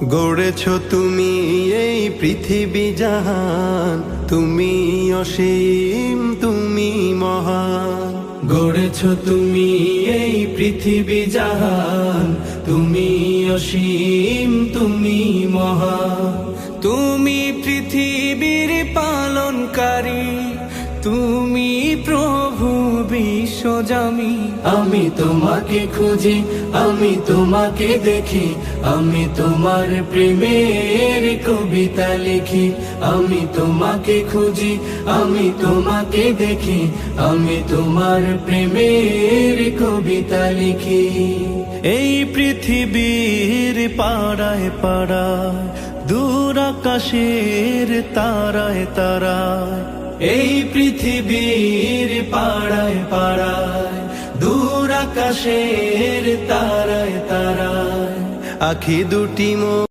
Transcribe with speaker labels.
Speaker 1: গড়েছ তুমি এই পৃথিবী জাহান, তুমি অসীম তুমি মহান।
Speaker 2: গড়েছ তুমি এই পৃথিবী জাহান, তুমি অসীম তুমি মহান। তুমি পৃথিবীর পালনকারী, তুমি প্রভু বিশ্বজামি। আমি তোমাকে খুঁজি, আমি তোমাকে দেখি, আমি তোমার প্রেমের কবিতা লিখি। আমি তোমাকে খুঁজি, আমি তোমাকে দেখি, আমি তোমার প্রেমের কবিতা লিখি।
Speaker 3: এই পৃথিবীর পাড়ায় পাড়ায়, দূর আকাশের তারায় তারায়।
Speaker 2: এই পৃথিবীর পাড়ায় পাড়ায়, দূর আকাশের তারায় তারায়।
Speaker 1: আখি দুটি